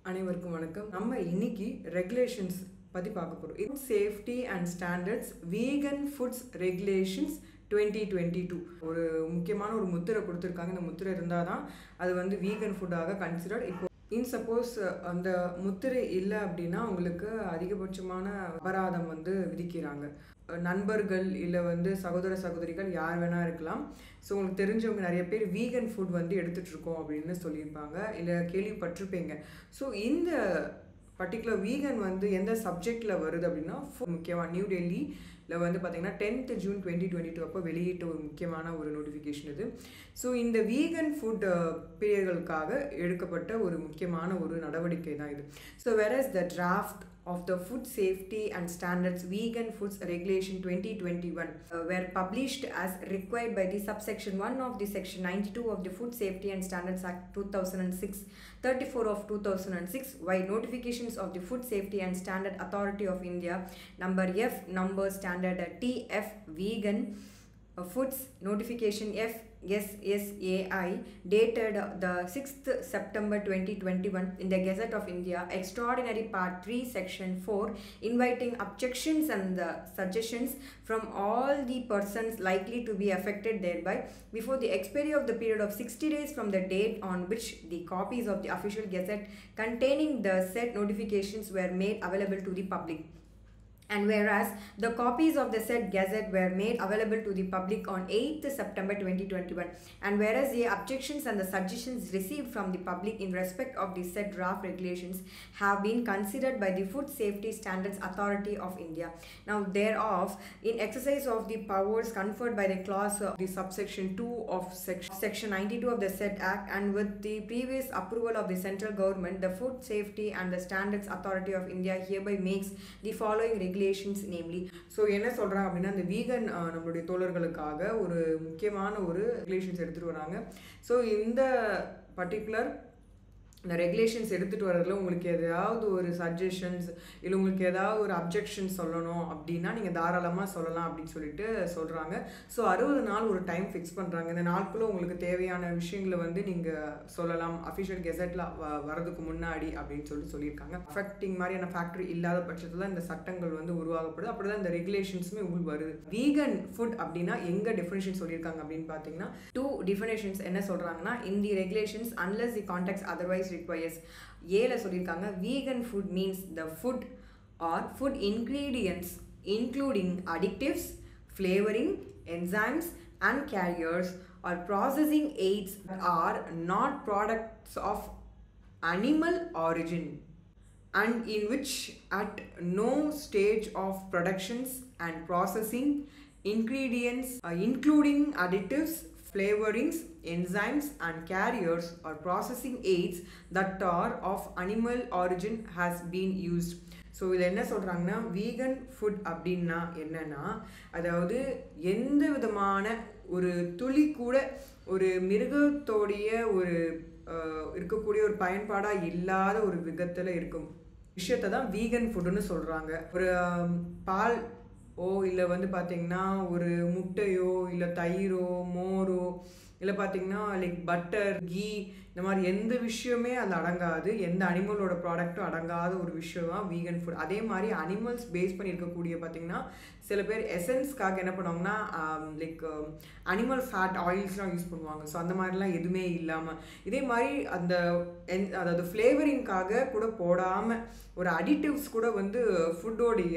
அனைவருக்கும் வணக்கம். நம்ம இன்னைக்கு ரெகுலேஷன்ஸ் பற்றி பார்க்க போகிறோம். இது safety and standards vegan foods regulations 2022 ஒரு முக்கியமான ஒரு முத்திரை கொடுத்துருக்காங்க. இந்த முத்திரை இருந்தால் தான் அது வந்து வீகன் ஃபுட்டாக கன்சிடர்ட். இப்போ சப்போஸ் அந்த முத்திரை இல்லை அப்படின்னா உங்களுக்கு அதிகபட்சமான அபராதம் வந்து விதிக்கிறாங்க. நண்பர்கள் இல்லை வந்து சகோதர சகோதரிகள் யார் வேணால் இருக்கலாம். ஸோ உங்களுக்கு தெரிஞ்சவங்க நிறைய பேர் வீகன் ஃபுட் வந்து எடுத்துகிட்ருக்கோம் அப்படின்னு சொல்லியிருப்பாங்க, இல்லை கேள்விப்பட்டிருப்பீங்க. ஸோ இந்த பர்டிகுலர் வீகன் வந்து எந்த சப்ஜெக்டில் வருது அப்படின்னா முக்கியமாக நியூ டெல்லியில் வந்து பார்த்திங்கன்னா 10th June 2022 அப்போ வெளியிட்ட ஒரு முக்கியமான ஒரு நோட்டிஃபிகேஷன் இது. ஸோ இந்த வீகன் ஃபுட் பிரியர்களுக்காக எடுக்கப்பட்ட ஒரு முக்கியமான ஒரு நடவடிக்கை தான் இது. So whereas the draft of the Food Safety and Standards Vegan Foods Regulation 2021 were published as required by the subsection 1 of the section 92 of the Food Safety and Standards Act 2006, 34 of 2006, while notifications of the Food Safety and Standard Authority of India number F number standard TF Vegan Foods Notification FSSAI dated the 6th September 2021 in the Gazette of India, Extraordinary Part 3 Section 4, inviting objections and suggestions from all the persons likely to be affected thereby before the expiry of the period of 60 days from the date on which the copies of the official Gazette containing the said notifications were made available to the public. And whereas the copies of the said gazette were made available to the public on 8th September 2021, and whereas the objections and the suggestions received from the public in respect of the said draft regulations have been considered by the Food Safety Standards Authority of India. Now thereof, in exercise of the powers conferred by the clause of the subsection 2 of section 92 of the said act, and with the previous approval of the central government, the Food Safety and the Standards Authority of India hereby makes the following regulations namely. So என்ன சொல்கிறாங்க அப்படின்னா, இந்த vegan நம்மளுடைய தோழர்களுக்காக ஒரு முக்கியமான ஒரு regulations எடுத்துகிட்டு வராங்க. ஸோ இந்த பர்டிகுலர் இந்த ரெகுலேஷன்ஸ் எடுத்துகிட்டு வரதுல உங்களுக்கு ஏதாவது ஒரு சஜஷன்ஸ் இல்லை உங்களுக்கு ஏதாவது ஒரு அப்ஜெக்ஷன் சொல்லணும் அப்படின்னா நீங்கள் தாராளமாக சொல்லலாம் அப்படின்னு சொல்லிட்டு சொல்கிறாங்க. ஸோ 60 நாள் ஒரு டைம் ஃபிக்ஸ் பண்ணுறாங்க. இந்த நாட்குள்ளே உங்களுக்கு தேவையான விஷயங்களை வந்து நீங்கள் சொல்லலாம் அஃபிஷியல் கெசட்டில் வரதுக்கு முன்னாடி அப்படின்னு சொல்லியிருக்காங்க. அஃபெக்டிங் மாதிரியான ஃபேக்டரி இல்லாத பட்சத்தில் இந்த சட்டங்கள் வந்து உருவாக்கப்படுது. அப்படி தான் இந்த ரெகுலேஷன்ஸுமே உள் வருது. வீகன் ஃபுட் அப்படின்னா எங்கே டெஃபினேஷன் சொல்லியிருக்காங்க அப்படின்னு பார்த்தீங்கன்னா 2 definitions என்ன சொல்கிறாங்கன்னா, in the regulations unless the context otherwise requires. ஏல சொல்லியிருக்காங்க, vegan food means the food or food ingredients including additives, flavoring, enzymes and carriers or processing aids are not products of animal origin and in which at no stage of productions and processing ingredients including additives, flavorings, enzymes and carriers or processing aids that are of animal origin has been used. So இதில் என்ன சொல்கிறாங்கன்னா, vegan food அப்படின்னா என்னென்னா, அதாவது எந்த விதமான ஒரு துளி கூட ஒரு மிருகத்தோடைய ஒரு இருக்கக்கூடிய ஒரு பயன்பாடாக இல்லாத ஒரு விதத்தில் இருக்கும் விஷயத்தை தான் வீகன் ஃபுட்டுன்னு சொல்கிறாங்க. ஒரு பால் இல்லை வந்து பார்த்திங்கன்னா ஒரு முட்டையோ இல்லை தயிரோ மோரோ இல்லை பார்த்திங்கன்னா லைக் பட்டர் கீ இந்த மாதிரி எந்த விஷயமே அது அடங்காது, எந்த அனிமலோட ப்ராடக்ட்டும் அடங்காத ஒரு விஷயம் தான் வீகன் ஃபுட். அதே மாதிரி அனிமல்ஸ் பேஸ் பண்ணி இருக்கக்கூடிய பார்த்திங்கன்னா சில பேர் எசன்ஸ்க்காக என்ன பண்ணுவாங்கன்னா லைக் அனிமல் ஃபேட் ஆயில்ஸ்லாம் யூஸ் பண்ணுவாங்க. ஸோ அந்த மாதிரிலாம் எதுவுமே இல்லாமல் இதே மாதிரி அதாவது ஃப்ளேவரிங்காக கூட போடாமல் ஒரு அடிட்டிவ்ஸ் கூட வந்து ஃபுட்டோடைய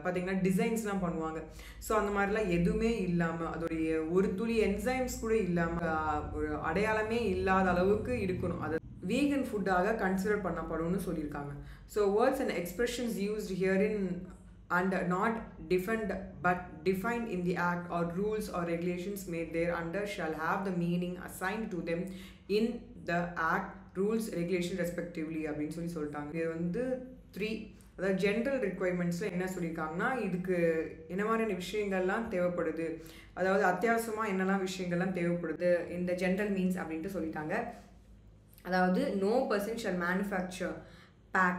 பார்த்திங்கன்னா டிசைன்ஸ்லாம் பண்ணுவாங்க. ஸோ அந்த மாதிரிலாம் எதுவுமே இல்லாமல் அதோடைய ஒரு துளி என்சைம்ஸ் கூட இல்லாமல் ஒரு அடையாளமே இல்லாத அளவுக்கு இருக்கணும். அது வீகன் ஃபுட்டாக கன்சிடர் பண்ணப்படும்னு சொல்லியிருக்காங்க. So words and expressions used herein and not defined but defined in the act or rules or regulations made thereunder shall have the meaning assigned to them in the act, rules, regulation respectively அப்படின்னு சொல்லிட்டாங்க. இது வந்து 3 அதாவது general ரிக்வயர்மெண்ட்ஸில் என்ன சொல்லியிருக்காங்கன்னா, இதுக்கு என்ன மாதிரியான விஷயங்கள்லாம் தேவைப்படுது, அதாவது அத்தியாவசியமாக என்னெல்லாம் விஷயங்கள்லாம் தேவைப்படுது இந்த ஜென்ரல் மீன்ஸ் அப்படின்ட்டு சொல்லிட்டாங்க. அதாவது no person shall manufacture, pack,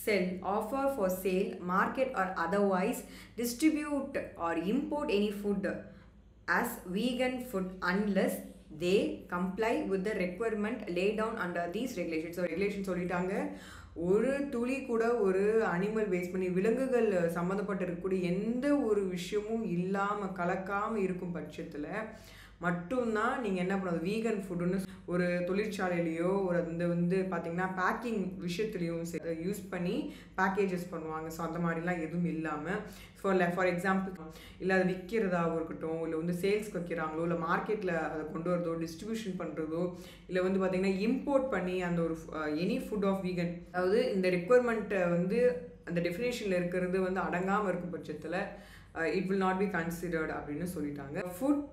sell, offer for sale, market or otherwise distribute or import any food as vegan food unless they comply with the requirement laid down under these regulations. So regulation சொல்லிட்டாங்க, ஒரு துளி கூட ஒரு animal waste பண்ணி விலங்குகள் சம்மந்தப்பட்டு இருக்கக்கூடிய எந்த ஒரு விஷயமும் இல்லாமல் கலக்காமல் இருக்கும் பட்சத்தில் மட்டும்தான் நீங்கள் என்ன பண்ணுறது வீகன் ஃபுட்டுன்னு ஒரு தொழிற்சாலையிலையோ ஒரு அந்த பார்த்திங்கன்னா பேக்கிங் விஷயத்துலையும் யூஸ் பண்ணி பேக்கேஜஸ் பண்ணுவாங்க. ஸோ அந்த மாதிரிலாம் எதுவும் இல்லாமல் ஃபார் எக்ஸாம்பிள் இல்லை அதை விற்கிறதாகவும் இருக்கட்டும், இல்லை சேல்ஸ்க்கு வைக்கிறாங்களோ, இல்லை மார்க்கெட்டில் அதை கொண்டு வரதோ, டிஸ்ட்ரிபியூஷன் பண்ணுறதோ, இல்லை பார்த்திங்கன்னா இம்போர்ட் பண்ணி அந்த ஒரு எனி ஃபுட் ஆஃப் வீகன், அதாவது இந்த ரெக்குவயர்மெண்ட்டை அந்த டெஃபினேஷனில் இருக்கிறது அடங்காமல் இருக்கும் பட்சத்தில் it will not be considered அப்படின்னு சொல்லிட்டாங்க. Food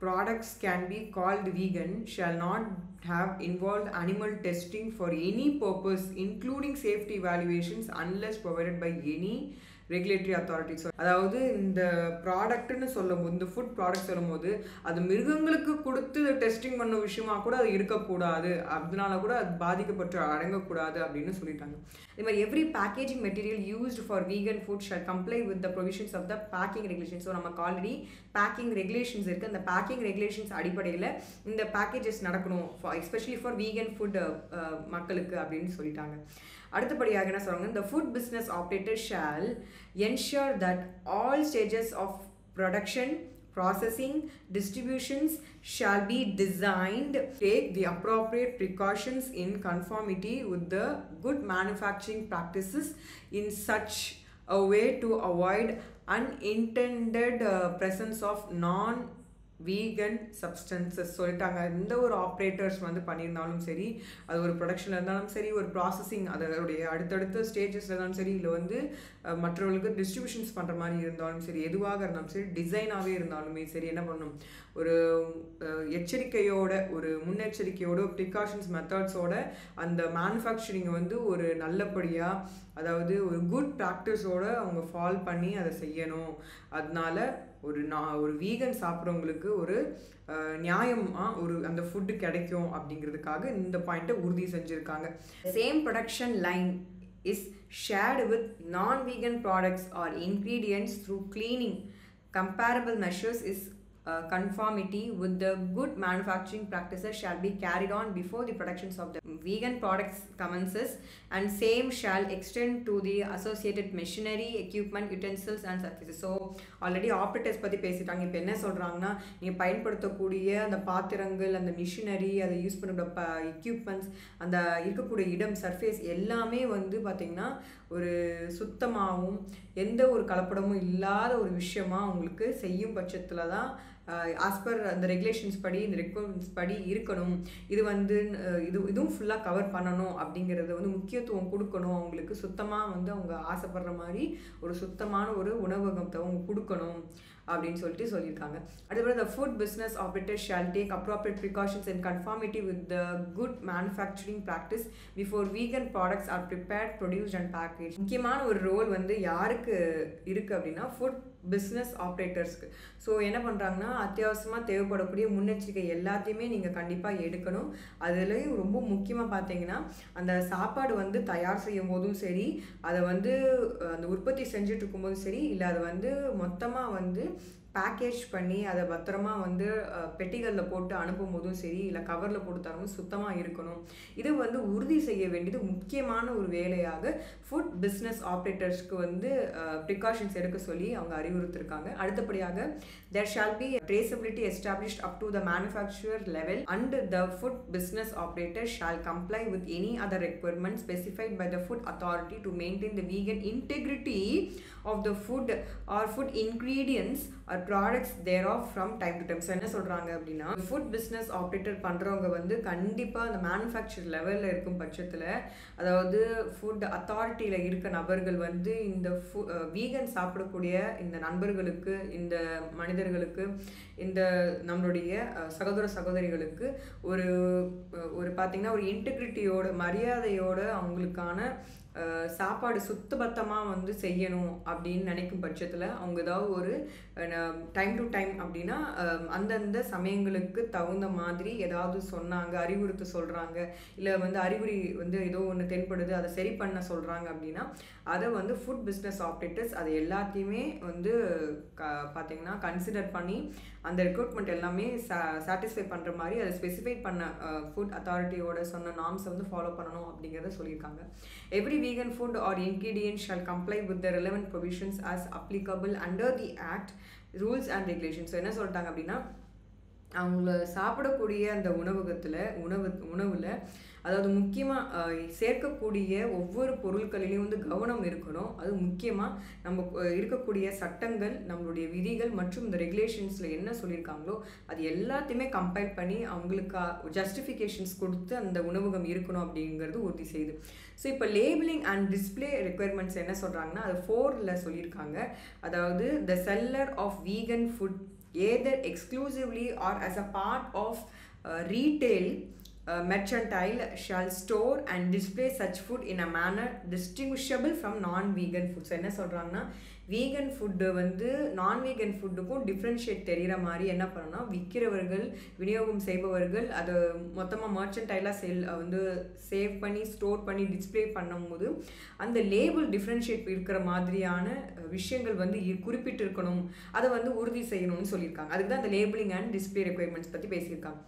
products can be called vegan shall not have involved animal testing for any purpose including safety evaluations unless provided by any regulatory authorities. அதாவது இந்த ப்ராடக்ட்னு சொல்லும்போது, இந்த ஃபுட் ப்ராடக்ட் சொல்லும்போது அது மிருகங்களுக்கு கொடுத்து டெஸ்டிங் பண்ண விஷயமா கூட அது இருக்கக்கூடாது, அதனால கூட அது பாதிக்கப்பட்டு அடங்கக்கூடாது அப்படின்னு சொல்லிட்டாங்க. இதே மாதிரி every packaging material used for vegan food shall comply with the provisions of the packing regulation. So நமக்கு ஆல்ரெடி பேக்கிங் ரெகுலேஷன்ஸ் இருக்குது. அந்த பேக்கிங் ரெகுலேஷன்ஸ் அடிப்படையில் இந்த பேக்கேஜஸ் நடக்கணும் எஸ்பெஷலி ஃபார் வீகன் ஃபுட் மக்களுக்கு அப்படின்னு சொல்லிட்டாங்க. அடுத்தபடியாக என்ன சொல்கிறாங்க, the food business operator shall ensure that all stages of production, processing, distributions shall be designed to take the appropriate precautions in conformity with the good manufacturing practices in such a way to avoid unintended presence of vegan substances சொல்லிட்டாங்க. எந்த ஒரு operators பண்ணியிருந்தாலும் சரி, அது ஒரு ப்ரொடக்ஷனில் இருந்தாலும் சரி, ஒரு ப்ராசஸிங் அதோடைய அடுத்தடுத்த ஸ்டேஜஸில் இருந்தாலும் சரி, இல்லை மற்றவர்களுக்கு டிஸ்ட்ரிபியூஷன்ஸ் பண்ணுற மாதிரி இருந்தாலும் சரி, எதுவாக இருந்தாலும் சரி, டிசைனாகவே இருந்தாலுமே சரி, என்ன பண்ணணும், ஒரு எச்சரிக்கையோட ஒரு முன்னெச்சரிக்கையோட ப்ரிகாஷன்ஸ் மெத்தட்ஸோட அந்த மேனுஃபேக்சரிங்கை ஒரு நல்லபடியாக, அதாவது ஒரு குட் ப்ராக்டிஸோட அவங்க ஃபாலோ பண்ணி அதை செய்யணும். அதனால ஒரு வீகன் சாப்பிட்றவங்களுக்கு ஒரு நியாயமாக அந்த ஃபுட்டு கிடைக்கும் அப்படிங்கிறதுக்காக இந்த பாயிண்ட்டை உறுதி செஞ்சுருக்காங்க. Same production line is shared with non-vegan products or ingredients through cleaning. Comparable measures is conformity with the good manufacturing practices shall be carried on before the productions of the vegan products commences, and same shall extend to the associated machinery, equipment, utensils and surfaces. So already operators பற்றி பேசிட்டாங்க. இப்போ என்ன சொல்கிறாங்கன்னா, நீங்கள் பயன்படுத்தக்கூடிய அந்த பாத்திரங்கள், அந்த மிஷினரி, அதை யூஸ் பண்ணுற எக்யூப்மெண்ட்ஸ், அந்த இருக்கக்கூடிய இடம், சர்ஃபேஸ் எல்லாமே பார்த்திங்கன்னா ஒரு சுத்தமாகவும் எந்த ஒரு கலப்படமும் இல்லாத ஒரு விஷயமா உங்களுக்கு செய்யும் பட்சத்தில் தான் ஆஸ் பர் அந்த ரெகுலேஷன்ஸ் படி, இந்த ரெக்குவயர்மெண்ட்ஸ் படி இருக்கணும். இது இதுவும் ஃபுல்லாக கவர் பண்ணணும் அப்படிங்கிறத முக்கியத்துவம் கொடுக்கணும். அவங்களுக்கு சுத்தமாக அவங்க ஆசைப்படுற மாதிரி ஒரு சுத்தமான ஒரு உணவகத்தை அவங்க கொடுக்கணும் அப்படின்னு சொல்லியிருக்காங்க. அதுக்கப்புறம் the food business operator shall take appropriate precautions in conformity with the good manufacturing practice before vegan products are prepared, produced and packaged. முக்கியமான ஒரு ரோல் யாருக்கு இருக்குது அப்படின்னா ஃபுட் பிஸ்னஸ் ஆப்ரேட்டர்ஸ்க்கு. ஸோ என்ன பண்ணுறாங்கன்னா, அத்தியாவசியமாக தேவைப்படக்கூடிய முன்னெச்சரிக்கை எல்லாத்தையுமே நீங்கள் கண்டிப்பாக எடுக்கணும். அதுலேயும் ரொம்ப முக்கியமாக பார்த்தீங்கன்னா, அந்த சாப்பாடு தயார் செய்யும் போதும் சரி, அதை அந்த உற்பத்தி செஞ்சுட்டு இருக்கும்போதும் சரி, இல்லை அதை மொத்தமாக பேக்கேஜ் பண்ணி அதை பத்திரமா பெட்டிகளில் போட்டு அனுப்பும் போதும் சரி, இல்லை கவரில் போட்டு தரவும் சுத்தமாக இருக்கணும். இது உறுதி செய்ய வேண்டியது முக்கியமான ஒரு வேலையாக ஃபுட் பிஸ்னஸ் ஆப்ரேட்டர்ஸ்க்கு ப்ரிகாஷன்ஸ் எடுக்க சொல்லி அவங்க அறிவுறுத்திருக்காங்க. அடுத்தபடியாக there shall be traceability established up to the manufacturer level, and the food business operator shall comply with any other requirements specified by the food authority to maintain the vegan integrity of the food or food ingredients or products thereof from time to time. So என்ன சொல்கிறாங்க அப்படின்னா, food business operator பண்ணுறவங்க கண்டிப்பாக அந்த manufacture லெவலில் இருக்கும் பட்சத்தில், அதாவது ஃபுட் அத்தாரிட்டியில் இருக்க நபர்கள் இந்த வீகன் சாப்பிடக்கூடிய இந்த நண்பர்களுக்கு, இந்த மனிதர்களுக்கு, இந்த நம்மளுடைய சகோதர சகோதரிகளுக்கு ஒரு பார்த்திங்கன்னா ஒரு இன்டெகிரிட்டியோட, மரியாதையோட அவங்களுக்கான சாப்பாடு சுத்தபத்தமாக செய்யணும் அப்படின்னு நினைக்கும் பட்சத்தில் அவங்க ஏதாவது ஒரு டைம் டு டைம் அப்படின்னா அந்தந்த சமயங்களுக்கு தகுந்த மாதிரி ஏதாவது சொன்னாங்க, அறிவுறுத்த சொல்கிறாங்க, இல்லை அறிகுறி ஏதோ ஒன்று தென்படுது, அதை சரி பண்ண சொல்கிறாங்க அப்படின்னா அதை ஃபுட் பிஸ்னஸ் ஆப்ரேட்டர்ஸ் அதை எல்லாத்தையுமே பார்த்திங்கன்னா கன்சிடர் பண்ணி அந்த ரெக்ரூட்மெண்ட் எல்லாமே சாட்டிஸ்ஃபை பண்ணுற மாதிரி அதை ஸ்பெசிஃபை பண்ண ஃபுட் அத்தாரிட்டியோட சொன்ன நார்ம்ஸை வந்து ஃபாலோ பண்ணணும் அப்படிங்கிறத சொல்லியிருக்காங்க. Every vegan food or ingredient shall comply with the relevant provisions as applicable under the act rules and regulations. So என்ன சொல்லிட்டாங்க அப்படின்னா, அவங்கள சாப்பிடக்கூடிய அந்த உணவில் அதாவது முக்கியமாக சேர்க்கக்கூடிய ஒவ்வொரு பொருட்களிலையும் வந்து கவனம் இருக்கணும். அது முக்கியமாக நம்ம இருக்கக்கூடிய சட்டங்கள், நம்மளுடைய விதிகள் மற்றும் இந்த ரெகுலேஷன்ஸில் என்ன சொல்லியிருக்காங்களோ அது எல்லாத்தையுமே கம்பைல் பண்ணி அவங்களுக்கு ஜஸ்டிஃபிகேஷன்ஸ் கொடுத்து அந்த உணவகம் இருக்கணும் அப்படிங்கிறது உறுதி செய்யுது. ஸோ இப்போ லேபிளிங் அண்ட் டிஸ்பிளே ரெக்குயர்மெண்ட்ஸ் என்ன சொல்கிறாங்கன்னா, அது 4ல் சொல்லியிருக்காங்க. அதாவது the seller of vegan food either exclusively or as a part of retail mercantile shall store and display such food in a manner distinguishable from non-vegan food. So என்ன சொல்கிறாங்கன்னா, vegan food வந்து நான்-வீகன் ஃபுட்டுக்கும் differentiate தெரிகிற மாதிரி என்ன பண்ணணும்னா, விற்கிறவர்கள், விநியோகம் செய்பவர்கள் அதை மொத்தமாக மர்ச்சன்டைலாக வந்து சேவ் பண்ணி ஸ்டோர் பண்ணி டிஸ்பிளே பண்ணும்போது அந்த லேபிள் டிஃப்ரென்ஷியேட் இருக்கிற மாதிரியான விஷயங்கள் வந்து குறிப்பிட்டிருக்கணும், அதை வந்து உறுதி செய்யணும்னு சொல்லியிருக்காங்க. அதுக்கு தான் அந்த லேபிளிங் அண்ட் டிஸ்பிளே ரெக்குயர்மெண்ட்ஸ் பற்றி பேசியிருக்காங்க.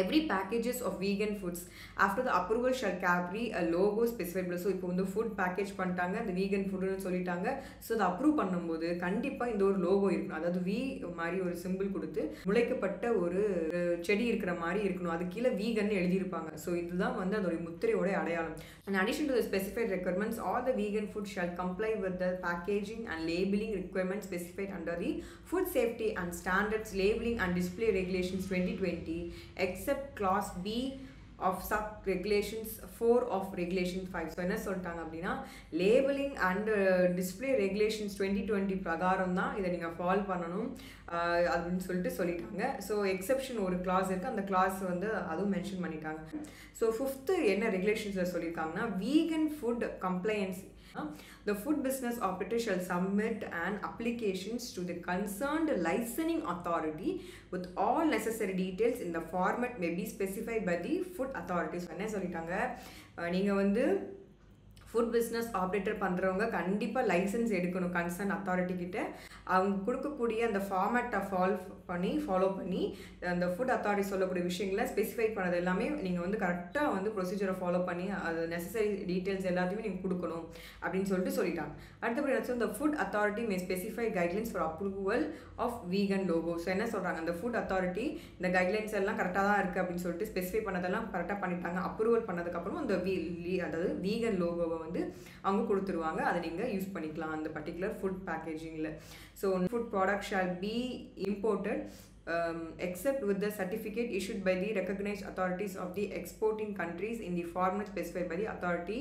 Every packages of vegan foods after the approval shall carry a logo specified below. So இப்போ வந்து ஃபுட் பேக்கேஜ் பண்ணிட்டாங்க, அந்த வீகன் ஃபுட்டுன்னு சொல்லிட்டாங்க. ஸோ அதை அப்ரூவ் பண்ணும்போது கண்டிப்பாக இந்த ஒரு லோகோ இருக்கணும். அதாவது வி மாதிரி ஒரு சிம்பிள் கொடுத்து முளைக்கப்பட்ட ஒரு செடி இருக்கிற மாதிரி இருக்கணும். அது கீழே வீகன் எழுதியிருப்பாங்க. ஸோ இதுதான் வந்து அதோடைய முத்திரையோட அடையாளம். In addition to the specified requirements, all the vegan food shall comply with the packaging and labeling requirements specified under the Food Safety and Standards Labeling and Display Regulations 2020, except clause B of sub regulations 4 of regulation 5. So என்ன சொல்லிட்டாங்க அப்படின்னா, labelling and display regulations 2020 பிரகாரம் தான் இதை நீங்கள் follow பண்ணணும் அப்படின்னு சொல்லிட்டாங்க. ஸோ எக்ஸெப்ஷன் ஒரு கிளாஸ் இருக்குது, அந்த கிளாஸ் வந்து அதுவும் மென்ஷன் பண்ணிட்டாங்க. ஸோ 5th என்ன ரெகுலேஷன்ஸில் சொல்லியிருக்காங்கன்னா, vegan food compliance. The food business operator shall submit an applications to the concerned licensing authority with all necessary details in the format may be specified by the food authorities. என்ன சொல்லிட்டாங்க, நீங்கள் வந்து food business operator பண்ணுறவங்க கண்டிப்பாக licence எடுக்கணும் concern authority கிட்ட. அவங்க கொடுக்கக்கூடிய அந்த ஃபார்மேட்டை ஃபாலோ பண்ணி அந்த ஃபுட் அத்தாரிட்டி சொல்லக்கூடிய விஷயங்களை ஸ்பெசிஃபை பண்ணது எல்லாமே நீங்கள் வந்து கரெக்டாக வந்து ப்ரொசீஜரை ஃபாலோ பண்ணி அது நெசசரி டீட்டெயில்ஸ் எல்லாத்தையுமே நீங்கள் கொடுக்கணும் அப்படின்னு சொல்லிட்டாங்க. அடுத்தபடி என்ன இந்த food authority may specify guidelines for approval of vegan logo. So என்ன சொல்கிறாங்க, அந்த ஃபுட் அத்தாரிட்டி இந்த கைட்லைன்ஸ் எல்லாம் கரெக்டாக தான் இருக்குது அப்படின்னு சொல்லிட்டு ஸ்பெசிஃபை பண்ணதெல்லாம் கரெக்டாக பண்ணிட்டாங்க. அப்ரூவல் பண்ணதுக்கப்புறம் அந்த அதாவது வீகன் லோகோவை வந்து அவங்க கொடுத்துருவாங்க. அதை நீங்கள் யூஸ் பண்ணிக்கலாம் அந்த பர்டிகுலர் ஃபுட் பேக்கேஜிங்கில். So food product shall be imported except with the certificate issued by the recognized authorities of the exporting countries in the format specified by the authority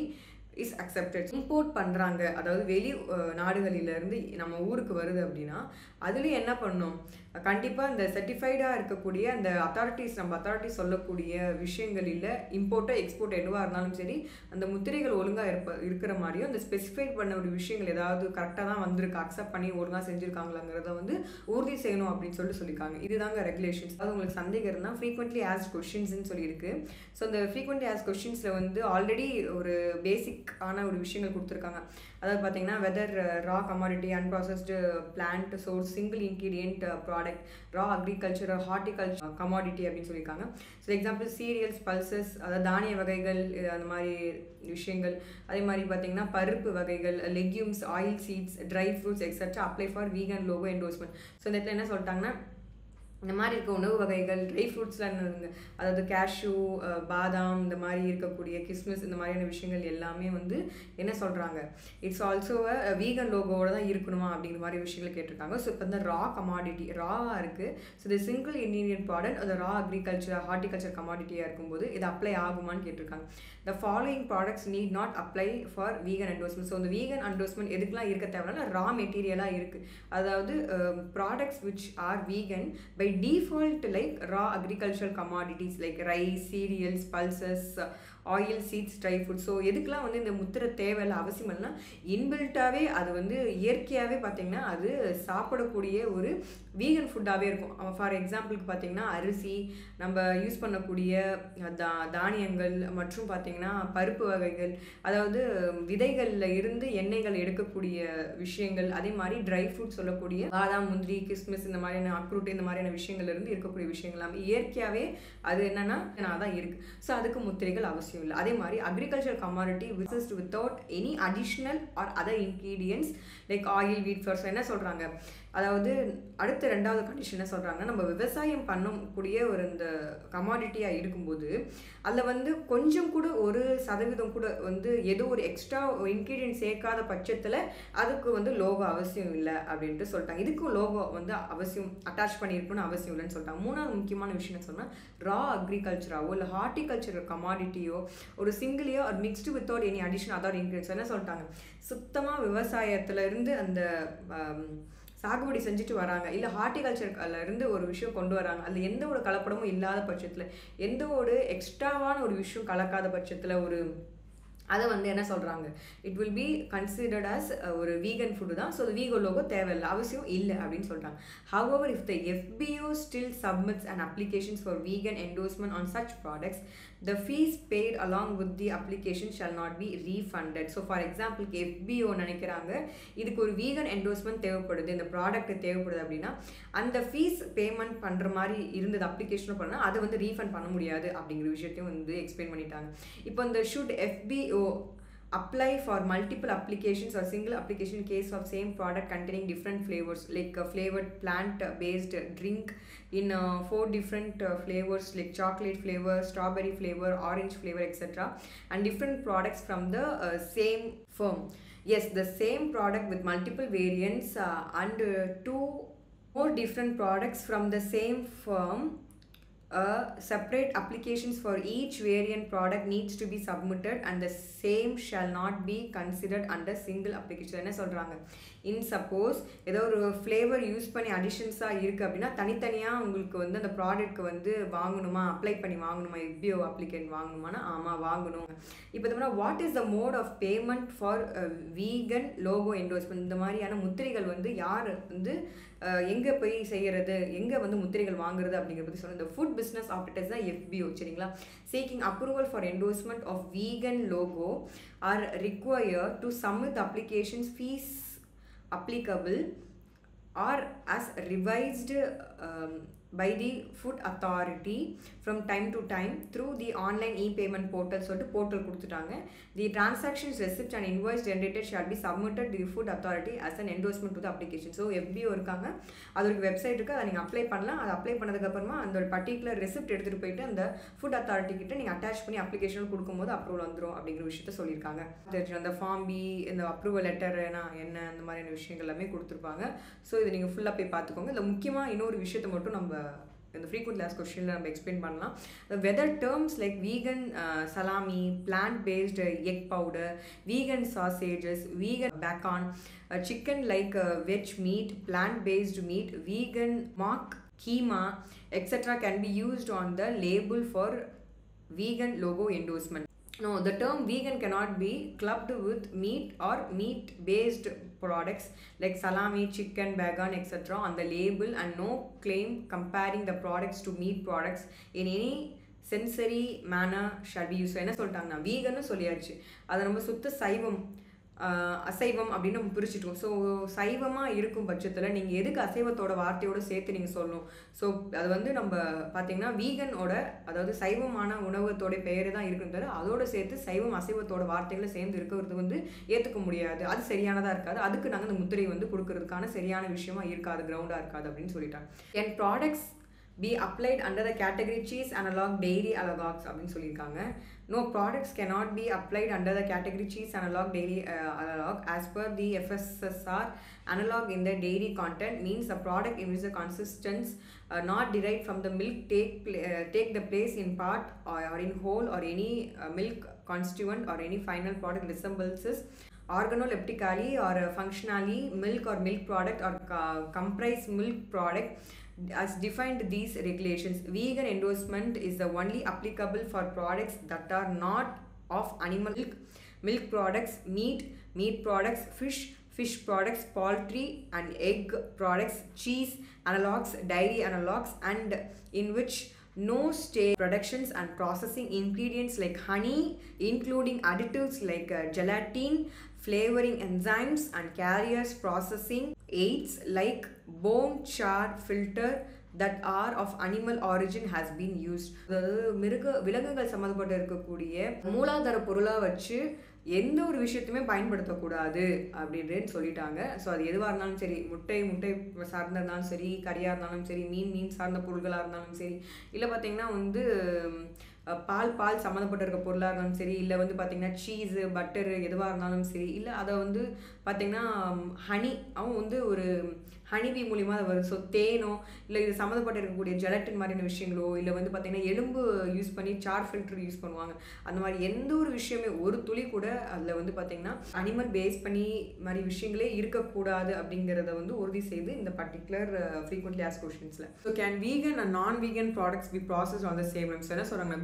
is accepted. Import பண்ணுறாங்க, அதாவது வெளி நாடுகளிலேருந்து நம்ம ஊருக்கு வருது அப்படின்னா அதுலேயும் என்ன பண்ணணும், கண்டிப்பாக இந்த சர்டிஃபைடாக இருக்கக்கூடிய அந்த நம்ம அத்தாரிட்டிஸ் சொல்லக்கூடிய விஷயங்களில் இம்போர்ட்டோ எக்ஸ்போர்ட் எதுவாக இருந்தாலும் சரி அந்த முத்திரைகள் ஒழுங்காக இருக்கிற மாதிரியும் அந்த ஸ்பெசிஃபைட் பண்ண ஒரு விஷயங்கள் ஏதாவது கரெக்டாக தான் வந்திருக்கு, அக்செப்ட் பண்ணி ஒழுங்காக செஞ்சுருக்காங்களாங்கிறத வந்து உறுதி செய்யணும் அப்படின்னு சொல்லியிருக்காங்க. இதுதாங்க ரெகுலேஷன்ஸ். அது உங்களுக்கு சந்தேகம் இருந்தால் ஃப்ரீக்வெண்ட்லி ஆஸ்க்ட் கொஸ்டின்ஸ்னு சொல்லியிருக்கு. ஸோ அந்த ஃப்ரீக்வெண்ட்லி ஆஸ்க்ட் கொஸ்டின்ஸில் வந்து ஆல்ரெடி ஒரு பேசிக்கான ஒரு விஷயங்கள் கொடுத்துருக்காங்க. அதாவது பார்த்தீங்கன்னா whether raw commodity, unprocessed plant source, single ingredient product, raw agriculture, horticulture commodity அப்படின்னு சொல்லியிருக்காங்க. ஸோ எக்ஸாம்பிள் சீரியல்ஸ், பல்சஸ், அதாவது தானிய வகைகள், அந்த மாதிரி விஷயங்கள். அதே மாதிரி பார்த்தீங்கன்னா பருப்பு வகைகள், legumes, oil seeds, dry fruits etcetera apply for vegan logo endorsement. So இந்த இடத்துல என்ன சொல்லிட்டாங்கன்னா, இந்த மாதிரி இருக்க உணவு வகைகள், ட்ரை ஃப்ரூட்ஸ்லாம் என்னதுங்க, அதாவது கேஷ்யூ, பாதாம், இந்த மாதிரி இருக்கக்கூடிய கிஸ்மிஸ், இந்த மாதிரியான விஷயங்கள் எல்லாமே வந்து என்ன சொல்கிறாங்க, இட்ஸ் ஆல்சோ வீகன் லோகோவோட தான் இருக்கணுமா அப்படிங்கிற மாதிரி விஷயங்கள் கேட்டிருக்காங்க. ஸோ இப்போ வந்து ரா கமாடிட்டி ராவாக இருக்குது. ஸோ இது சிங்கிள் இன்கிரியன்ட் ப்ராடக்ட், அது ரா அக்ரிகல்ச்சர், ஹார்டிகல்ச்சர் கமாடிட்டியாக இருக்கும்போது இது அப்ளை ஆகுமான்னு கேட்டிருக்காங்க. The following products need not apply for vegan endorsement. So இந்த வீகன் என்டோர்ஸ்மெண்ட் எதுக்கெலாம் இருக்க தேவைன்னா ரா மெட்டீரியலாக இருக்குது. அதாவது products which are vegan by default like raw agricultural commodities like rice, cereals, pulses, oil, seeds, dry food. So எதுக்கெலாம் வந்து இந்த முத்திரை தேவையில்ல அவசியம் இல்லைன்னா இன்பில்ட்டாகவே அது வந்து இயற்கையாகவே பார்த்திங்கன்னா அது சாப்பிடக்கூடிய ஒரு வீகன் ஃபுட்டாகவே இருக்கும். ஃபார் எக்ஸாம்பிளுக்கு பார்த்திங்கன்னா அரிசி, நம்ம யூஸ் பண்ணக்கூடிய தானியங்கள் மற்றும் பார்த்திங்கன்னா பருப்பு வகைகள், அதாவது விதைகளில் இருந்து எண்ணெய்கள் எடுக்கக்கூடிய விஷயங்கள், அதே மாதிரி ட்ரை ஃப்ரூட் சொல்லக்கூடிய பாதாம், முந்திரி, கிஸ்மிஸ், இந்த மாதிரியான அக்ரூட், இந்த மாதிரியான விஷயங்கள் இருந்து இருக்கக்கூடிய விஷயங்கள் இயற்கையாகவே அது என்னன்னா தான் இருக்கு. ஸோ அதுக்கு முத்திரைகள் அவசியம் இல்லை. அதே மாதிரி agriculture commodity without any additional or other ingredients like oil, wheat flour. என்ன சொல்றாங்க, அதாவது அடுத்த ரெண்டாவது கண்டிஷன் என்ன சொல்றாங்கன்னா, நம்ம விவசாயம் பண்ணக்கூடிய ஒரு இந்த கமாடிட்டியாக இருக்கும்போது அதில் வந்து கொஞ்சம் கூட 1% கூட வந்து ஏதோ ஒரு எக்ஸ்ட்ரா இன்க்ரீடியன்ட் சேர்க்காத பட்சத்தில் அதுக்கு வந்து லோகோ அவசியம் இல்லை அப்படின்ட்டு சொல்லிட்டாங்க. இதுக்கும் லோகோ வந்து அவசியம் அட்டாச் பண்ணியிருக்கணும்னு அவசியம் இல்லைன்னு சொல்லிட்டாங்க. மூணாவது முக்கியமான விஷயம் என்ன சொன்னால், ரா அக்ரிகல்ச்சராவோ இல்லை ஹார்டிகல்ச்சர் கமாடிட்டியோ ஒரு சிங்கிளையோ ஒரு mixed without any additional other ingredients. என்ன சொல்லிட்டாங்க, சுத்தமாக விவசாயத்துல இருந்து அந்த சாகுபடி செஞ்சுட்டு வராங்க, இல்லை ஹார்டிகல்ச்சர்ல இருந்து ஒரு விஷயம் கொண்டு வராங்க, அதில் எந்த ஒரு கலப்படமும் இல்லாத பட்சத்தில், எந்த ஒரு எக்ஸ்ட்ராவான ஒரு விஷயம் கலக்காத பட்சத்தில் அதை வந்து என்ன சொல்கிறாங்க, it will be considered as ஒரு வீகன் ஃபுட்டு தான். ஸோ அது வீகன் லோகோ தேவையில்லை, அவசியம் இல்லை அப்படின்னு சொல்கிறாங்க. However, if the FBO still submits an application for vegan endorsement on such products, the fees paid along with the application shall not be refunded. So for example, FBO நினைக்கிறாங்க இதுக்கு ஒரு vegan endorsement தேவைப்படுது, இந்த product தேவைப்படுது அப்படின்னா அந்த fees payment பண்ணுற மாதிரி இருந்தது அப்ளிகேஷன் பண்ணால் அதை வந்து ரீஃபண்ட் பண்ண முடியாது அப்படிங்கிற விஷயத்தையும் வந்து எக்ஸ்பிளைன் பண்ணிட்டாங்க. இப்போ இந்த should FBO apply for multiple applications or single application in case of same product containing different flavors like flavored plant based drink in 4 different flavors like chocolate flavor, strawberry flavor, orange flavor, etc., and different products from the same firm. Yes, the same product with multiple variants and 2 more different products from the same firm. Separate applications for each variant product needs to be submitted and the same shall not be considered under single application. என்ன சொல்கிறாங்க, இன் suppose ஏதோ ஒரு flavour use பண்ணி அடிஷன்ஸாக இருக்குது அப்படின்னா தனித்தனியாக உங்களுக்கு வந்து அந்த ப்ராடக்ட்க்கு வந்து வாங்கணுமா, அப்ளை பண்ணி வாங்கணுமா, FBO அப்ளிகேண்ட் வாங்கணுமானா ஆமாம் வாங்கணும். இப்போ இந்த மாதிரி what is the mode of payment for vegan logo endorsement, இந்த மாதிரியான முத்திரைகள் வந்து யார் வந்து எங்கே போய் செய்கிறது, எங்கே வந்து முத்திரைகள் வாங்குறது அப்படிங்கிற பற்றி சொன்ன இந்த ஃபுட் பிஸ்னஸ் ஆப்ரேட்டர்ஸ் தான் FBO. சரிங்களா, seeking approval for endorsement of vegan logo are required to submit applications fees applicable or as revised by the food authority from time to time through the online e-payment portal. சொல்லிட்டு portal கொடுத்துட்டாங்க. The transactions receipt and invoice generated shall be submitted to the food authority as an endorsement to the application. So FBO இருக்காங்க, அது ஒரு website இருக்குது, அதை நீங்கள் apply பண்ணலாம். அதை அப்ளை பண்ணதுக்கப்புறமா அந்த ஒரு பர்டிகுலர் ரெசிப்ட் எடுத்துகிட்டு போயிட்டு அந்த ஃபுட் அத்தாரிட்டி கிட்ட நீங்கள் அட்டாச் பண்ணி அப்ளிகேஷன் கொடுக்கும்போது அப்ரூவல் வந்துடும் அப்படிங்கிற விஷயத்த சொல்லியிருக்காங்க. அந்த ஃபார்ம் பி, இந்த அப்ரூவல் லெட்டர் என்ன அந்த மாதிரியான விஷயங்கள் எல்லாமே கொடுத்துருப்பாங்க. ஸோ இதை நீங்கள் ஃபுல்லாக போய் பார்த்துக்கோங்க. இல்லை முக்கியமாக இன்னொரு விஷயத்தை மட்டும் நம்ம இந்த frequent last questionல நம்ம எக்ஸ்பிளைன் பண்ணலாம். whether terms like vegan salami, plant based egg powder, vegan sausages, vegan bacon, chicken like veg meat, plant based meat, vegan mock keema, etc. can be used on the label for vegan logo endorsement. No, the term vegan cannot be clubbed with meat or meat based products like salami, chicken, bacon, etc. on the label, and no claim comparing the products to meat products in any sensory manner shall be used. என்ன சொல்லிட்டாங்கன்னா வீகன்னு சொல்லியாச்சு, அதை நம்ம சுத்த சைவம் அசைவம் அப்படின்னு நம்ம பிரிச்சுட்டோம். ஸோ சைவமாக இருக்கும் பட்சத்தில் நீங்கள் எதுக்கு அசைவத்தோட வார்த்தையோடு சேர்த்து நீங்கள் சொல்லணும். ஸோ அது வந்து நம்ம பார்த்தீங்கன்னா வீகனோட, அதாவது சைவமான உணவத்தோட பெயர் தான் இருக்குன்னு தவிர அதோடு சேர்த்து சைவம் அசைவத்தோட வார்த்தைகளை சேர்ந்து இருக்கிறது வந்து ஏற்றுக்க முடியாது, அது சரியானதாக இருக்காது, அதுக்கு நாங்கள் அந்த முத்திரை வந்து கொடுக்கறதுக்கான சரியான விஷயமா இருக்காது, கிரவுண்டாக இருக்காது அப்படின்னு சொல்லிட்டாங்க. என் products be applied under the category cheese analog dairy analogs அப்படின்னு சொல்லியிருக்காங்க. No products cannot be applied under the category cheese analog dairy analog as per the FSSR. Analog in the dairy content means a product in which the consistence not derived from the milk take the place in part or in whole or any milk constituent or any final product resembles organoleptically or functionally milk or milk product or comprise milk product as defined these regulations. Vegan endorsement is the only applicable for products that are not of animal milk products, meat products, fish products, poultry and egg products, cheese analogs, dairy analogs, and in which no stage productions and processing ingredients like honey, including additives like gelatin, flavoring enzymes and carriers processing aids like bone char filter that are of animal origin has been used. விலங்குகள் சம்மந்தப்பட்டு இருக்கக்கூடிய மூலாதார பொருளா வச்சு எந்த ஒரு விஷயத்தையுமே பயன்படுத்தக்கூடாது அப்படின்னு சொல்லிட்டாங்க. ஸோ அது எதுவாக இருந்தாலும் சரி, முட்டை சார்ந்த இருந்தாலும் சரி, கறியாக இருந்தாலும் சரி, மீன் சார்ந்த பொருட்களாக இருந்தாலும் சரி, இல்லை பார்த்தீங்கன்னா வந்து பால் சம்மந்தப்பட்ட இருக்க பொருளாக இருந்தாலும் சரி, இல்லை வந்து பார்த்திங்கன்னா சீஸு பட்டரு எதுவாக இருந்தாலும் சரி, இல்லை அதை வந்து பார்த்திங்கன்னா அவன் வந்து ஒரு ஹனிபி மூலிமா அதை வருது. ஸோ தேனோ இல்லை இது சம்மந்தப்பட்டு இருக்கக்கூடிய ஜெலட்டின் மாதிரியான விஷயங்களோ, இல்லை வந்து பார்த்திங்கன்னா எலும்பு யூஸ் பண்ணி சார் ஃபில்டர் யூஸ் பண்ணுவாங்க, அந்த மாதிரி எந்த ஒரு விஷயமே ஒரு துளி கூட அதில் வந்து பார்த்திங்கன்னா அனிமல் பேஸ் பண்ணி மாதிரி விஷயங்களே இருக்கக்கூடாது அப்படிங்கிறத வந்து உறுதி செய்து இந்த பர்டிகுலர் ஃப்ரீக்வெண்ட்லி ஆஸ்க்ட் கொஸ்டின்ஸில். So can vegan and non vegan products be process on the same lines? என்ன சொல்கிறாங்க,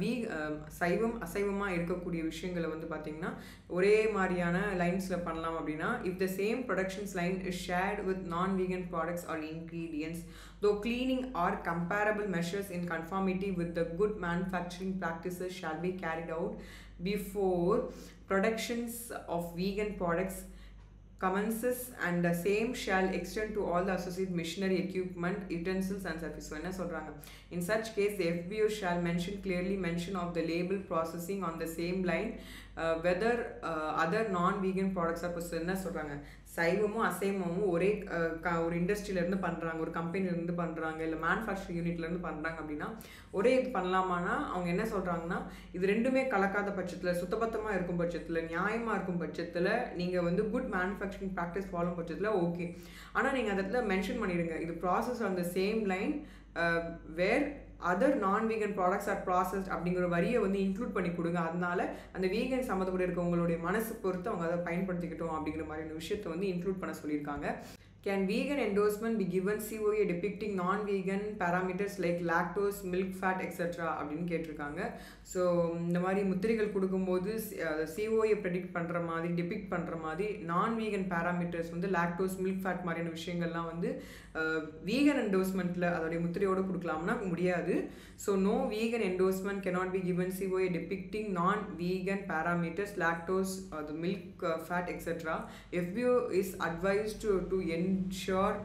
சைவம் அசைவமாக இருக்கக்கூடிய விஷயங்களை வந்து பார்த்திங்கன்னா ஒரே மாதிரியான லைன்ஸில் பண்ணலாம் அப்படின்னா, if the same productions line is shirt with நான் vegan products or ingredients, though cleaning or comparable measures in conformity with the good manufacturing practices shall be carried out before productions of vegan products commences, and the same shall extend to all the associated machinery, equipment, utensils and services. So என்ன சொல்றாங்க, in such case the FBO shall clearly mention of the label processing on the same line whether other non-vegan products are processed. என்ன சொல்றாங்க, சைவமும் அசைவமும் ஒரே ஒரு இண்டஸ்ட்ரியிலேருந்து பண்ணுறாங்க, ஒரு கம்பெனிலேருந்து பண்ணுறாங்க, இல்லை மேனுஃபேக்சரிங் யூனிட்லேருந்து பண்ணுறாங்க அப்படின்னா ஒரே இது பண்ணலாமான்னா அவங்க என்ன சொல்கிறாங்கன்னா, இது ரெண்டுமே கலக்காத பட்சத்தில், சுத்தபத்தமாக இருக்கும் பட்சத்தில், நியாயமாக இருக்கும் பட்சத்தில், நீங்கள் வந்து குட் மேனுஃபேக்சரிங் ப்ராக்டிஸ் ஃபாலோ பட்சத்தில் ஓகே. ஆனால் நீங்கள் அந்த இடத்துல மென்ஷன் பண்ணிடுங்க, இது process on the same line where other non vegan products are processed அப்படிங்கிற வரியை வந்து இன்க்ளூட் பண்ணி கொடுங்க. அதனால அந்த வீகன் சம்மந்தப்பட்ட இருக்கவங்களுடைய மனசு பொறுத்து அவங்க அதை பயன்படுத்திக்கிட்டோம் அப்படிங்கிற மாதிரியான விஷயத்தை வந்து இன்க்ளூட் பண்ண சொல்லியிருக்காங்க. Can vegan endorsement be given COA depicting non-vegan parameters like lactose, milk fat, etc. அப்படின்னு கேட்டிருக்காங்க. ஸோ இந்த மாதிரி முத்திரைகள் கொடுக்கும்போது COA ப்ரெடிக்ட் பண்ணுற மாதிரி, டிபிக்ட் பண்ணுற மாதிரி நான் வீகன் பேராமீட்டர்ஸ் வந்து லாக்டோஸ், மில்க் ஃபேட் மாதிரியான விஷயங்கள்லாம் வந்து வீகன் என்டோர்ஸ்மெண்ட்டில் அதோடைய முத்திரையோடு கொடுக்கலாம்னா முடியாது. So no vegan endorsement cannot be given COA depicting non-vegan parameters, lactose, the milk fat, etc. FBO is advised to ensure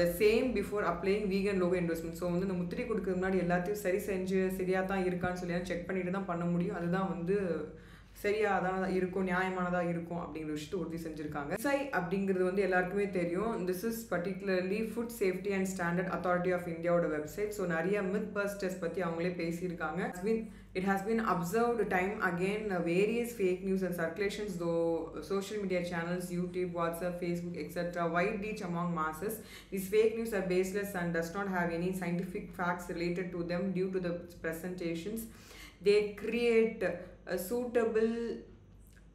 the same before applying vegan logo endorsement. So வந்து இந்த முத்திரை கொடுக்கறதுக்கு முன்னாடி எல்லாத்தையும் சரி செஞ்சு சரியாக தான் இருக்கான்னு சொல்லி செக் பண்ணிட்டு தான் பண்ண முடியும். அதுதான் வந்து சரியாக தான் இருக்கும், நியாயமானதாக இருக்கும் அப்படிங்கிற விஷயத்தை உறுதி செஞ்சுருக்காங்க. FSSAI அப்படிங்கிறது வந்து எல்லாருக்குமே தெரியும். This is particularly food safety and standard authority of இந்தியாவோட வெப்சைட். ஸோ நிறைய மித் பஸ்டர்ஸ் பற்றி அவங்களே பேசியிருக்காங்க. It has been observed time again various fake news and circulations though social media channels, YouTube, WhatsApp, Facebook, etc. wide reach among masses. These fake news are baseless and does not have any scientific facts related to them due to the presentations. They create a suitable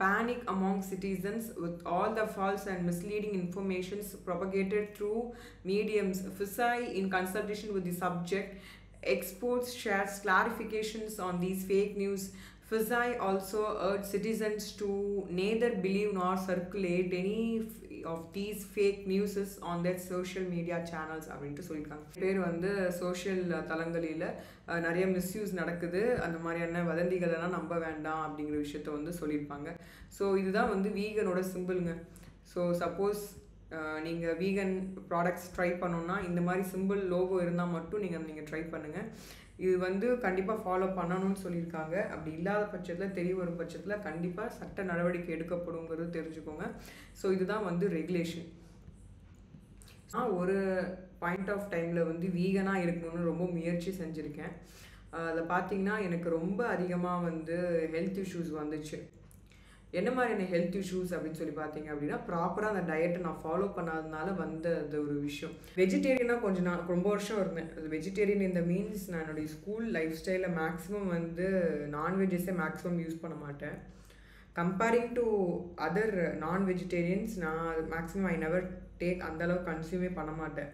panic among citizens with all the false and misleading informations propagated through mediums. FSSAI, in consultation with the subject, exports shares clarifications on these fake news. FSSAI also urged citizens to neither believe nor circulate any of these fake news on their social media channels அப்படின்ட்டு சொல்லியிருக்காங்க. பேர் வந்து social தளங்களில் நிறைய misuse நடக்குது, அந்த மாதிரியான வதந்திகளெல்லாம் நம்ப வேண்டாம் அப்படிங்கிற விஷயத்த வந்து சொல்லியிருப்பாங்க. ஸோ இதுதான் வந்து வீகனோட சிம்பிளுங்க. ஸோ சப்போஸ் நீங்கள் வீகன் ப்ராடக்ட்ஸ் ட்ரை பண்ணோன்னா இந்த மாதிரி சிம்பிள் லோகோ இருந்தால் மட்டும் நீங்கள் ட்ரை பண்ணுங்கள். இது வந்து கண்டிப்பாக ஃபாலோ பண்ணணும்னு சொல்லியிருக்காங்க. அப்படி இல்லாத பட்சத்தில், தெரிய வரும் பட்சத்தில் கண்டிப்பாக சட்ட நடவடிக்கை எடுக்கப்படுங்கிறது தெரிஞ்சுக்கோங்க. ஸோ இதுதான் வந்து ரெகுலேஷன். நான் ஒரு பாயிண்ட் ஆஃப் டைமில் வந்து வீகனாக இருக்கணும்னு ரொம்ப முயற்சி செஞ்சுருக்கேன். அதில் பார்த்திங்கன்னா எனக்கு ரொம்ப அதிகமாக வந்து ஹெல்த் இஷ்யூஸ் வந்துச்சு. என்ன மாதிரியான ஹெல்த் இஷ்யூஸ் அப்படின்னு சொல்லி பார்த்தீங்க அப்படின்னா, ப்ராப்பராக அந்த டயட்டை நான் ஃபாலோ பண்ணாததுனால வந்த அது ஒரு விஷயம். வெஜிடேரியனாக கொஞ்சம் நான் ரொம்ப வருஷம் இருந்தேன். அது வெஜிடேரியன் இந்த மீன்ஸ் நான் என்னுடைய ஸ்கூல் லைஃப் ஸ்டைலில் மேக்ஸிமம் வந்து நான்வெஜ்ஜஸே மேக்ஸிமம் யூஸ் பண்ண மாட்டேன். Comparing to other non vegetarians நான் மேக்ஸிமம் ஐ நெவர் டேக் அந்தளவுக்கு கன்சியூமே பண்ண மாட்டேன்.